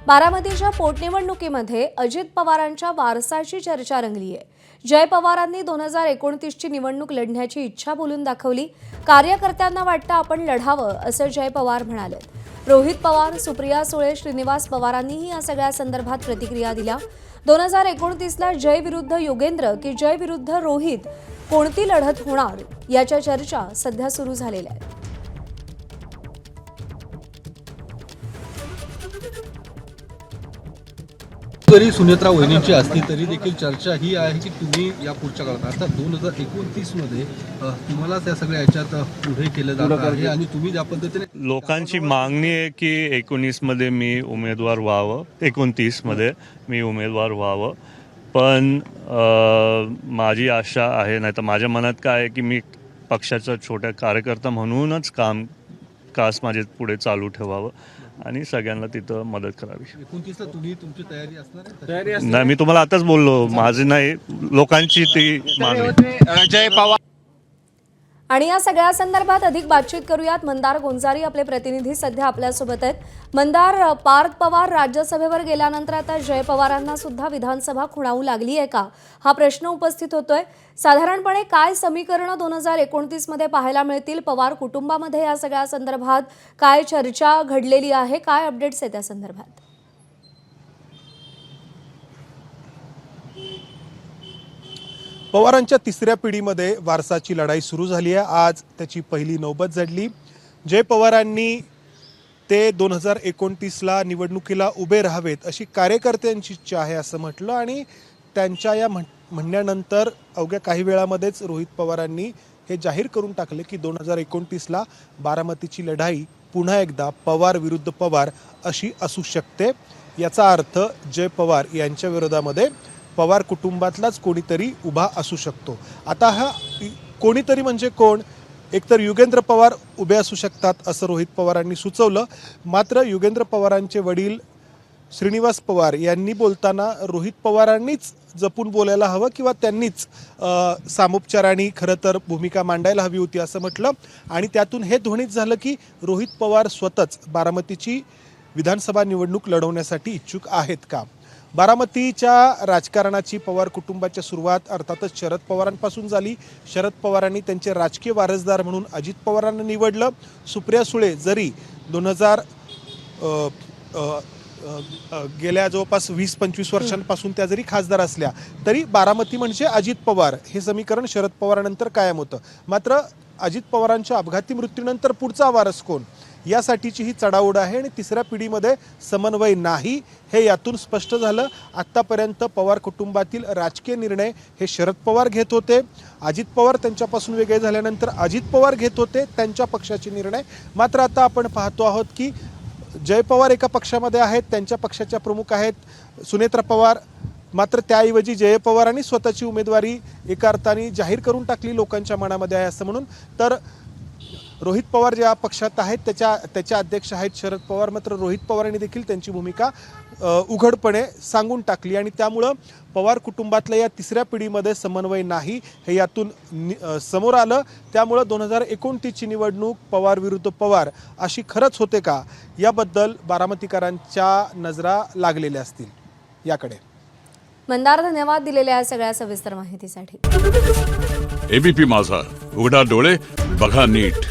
बारामतीच्या पोटनिवडणुकीमध्ये अजित पवारांच्या वारसाची चर्चा रंगली आहे। जय पवारांनी 2029 ची निवडणूक लढण्याची इच्छा बोलून दाखवली। कार्यकर्त्यांना वाटतं आपण लढावं असं जय पवार म्हणाले। रोहित पवार, सुप्रिया सुळे, श्रीनिवास पवारांनीही या सगळ्या संदर्भात प्रतिक्रिया दिल्या। 2029 ला जय विरुद्ध योगेंद्र की जय विरुद्ध रोहित कोणती लढत होणार याच्या चर्चा सध्या सुरू झालेल्या आहेत। जरी सुनेत्रा वहिनींची असली तरी देखील चर्चा ही आहे की तुम्ही या पुढच्या काळात अर्थात 2029 मध्ये तुम्हाला त्या सगळ्या याच्यात पुढे केलं जात आहे आणि तुम्ही ज्या पद्धतीने लोकांची मागणी आहे की 19 मध्ये मी उमेदवार व्हावं, 29 मध्ये मी उमेदवार व्हावं, पण माझी आशा आहे, नाही तर माझ्या मनात काय आहे की मी पक्षाचा छोट्या कार्यकर्ता म्हणूनच कास माझे पुढे चालू ठेवावं आणि सगळ्यांना तिथं मदत करावी। 29 ला तुम्ही तुमची तयारी असणार आहे? नाही, मी तुम्हाला आताच बोललो, माझी नाही, लोकांची ती मागणी। जय पवार आणि या सगळ्या संदर्भात अधिक बातचीत करूयात। मंदार गोंजारी आपले प्रतिनिधी सध्या आपल्यासोबत आहेत। मंदार, पार्थ पवार राज्यसभेवर गेल्यानंतर आता जय पवारांना सुद्धा विधानसभा खुणावू लागली आहे का, हा प्रश्न उपस्थित होतोय। साधारणपणे काय समीकरणं 2029 मध्ये पाहायला मिळतील? पवार कुटुंबामध्ये या सगळ्या संदर्भात काय चर्चा घडलेली आहे? काय अपडेट्स आहेत त्या संदर्भात? पवारांच्या तिसऱ्या पिढीमध्ये वारसाची लढाई सुरू झाली आहे। आज त्याची पहिली नौबत जडली। जय पवारांनी ते 2029 ला निवडणुकीला उभे राहावेत अशी कार्यकर्त्यांची इच्छा आहे असं म्हटलं आणि त्यांच्या या म्हणण्यानंतर अवघ्या काही वेळामध्येच रोहित पवारांनी हे जाहीर करून टाकले की 2029 ला बारामतीची लढाई पुन्हा एकदा पवार विरुद्ध पवार अशी असू शकते। याचा अर्थ जय पवार यांच्या विरोधामध्ये पवार कुटुंबातलाच कोणीतरी उभा असू शकतो। आता हा कोणीतरी म्हणजे कोण? एकतर युगेंद्र पवार उभे असू शकतात असं रोहित पवारांनी सुचवलं। मात्र युगेंद्र पवारांचे वडील श्रीनिवास पवार यांनी बोलताना रोहित पवारांनीच जपून बोलायला हवं किंवा त्यांनीच सामोपचाराने खरं तर भूमिका मांडायला हवी होती असं म्हटलं आणि त्यातून हे ध्वनित झालं की रोहित पवार स्वतःच बारामतीची विधानसभा निवडणूक लढवण्यासाठी इच्छुक आहेत का। बारामतीच्या राजकारणाची पवार कुटुंबाच्या सुरुवात अर्थातच शरद पवारांपासून झाली। शरद पवारांनी त्यांचे राजकीय वारसदार म्हणून अजित पवारांना निवडलं। सुप्रिया सुळे जरी 2000 गेल्या जवळपास 20-25 वर्षांपासून त्या जरी खासदार असल्या तरी बारामती म्हणजे अजित पवार हे समीकरण शरद पवारांनंतर कायम होतं। मात्र अजित पवारांच्या अपघाती मृत्यूनंतर पुढचा वारस कोण यासाठीची ही चढाओढ आहे आणि तिसऱ्या पिढीमध्ये समन्वय नाही हे यातून स्पष्ट झालं। आत्तापर्यंत पवार कुटुंबातील राजकीय निर्णय हे शरद पवार घेत होते। अजित पवार त्यांच्यापासून वेगळे झाल्यानंतर अजित पवार घेत होते त्यांच्या पक्षाचे निर्णय। मात्र आता आपण पाहतो आहोत की जय पवार एका पक्षामध्ये आहेत, त्यांच्या पक्षाच्या प्रमुख आहेत सुनेत्रा पवार। मात्र त्याऐवजी जय पवारांनी स्वतःची उमेदवारी एका अर्थाने जाहीर करून टाकली लोकांच्या मनामध्ये आहे असं म्हणून। तर रोहित पवार ज्या पक्षात आहेत त्याच्या अध्यक्ष आहेत शरद पवार। मात्र रोहित पवारांनी देखील त्यांची भूमिका उघडपणे सांगून टाकली आणि त्यामुळं पवार कुटुंबातल्या या तिसऱ्या पिढीमध्ये समन्वय नाही हे यातून समोर आलं। त्यामुळं 2029 ची निवडणूक पवार विरुद्ध पवार अशी खरंच होते का याबद्दल बारामतीकरांच्या नजरा लागलेल्या असतील याकडे। मंदार, धन्यवाद दिलेल्या या सगळ्या सविस्तर माहितीसाठी। एबीपी माझा, उघडा डोळे बघा नीट।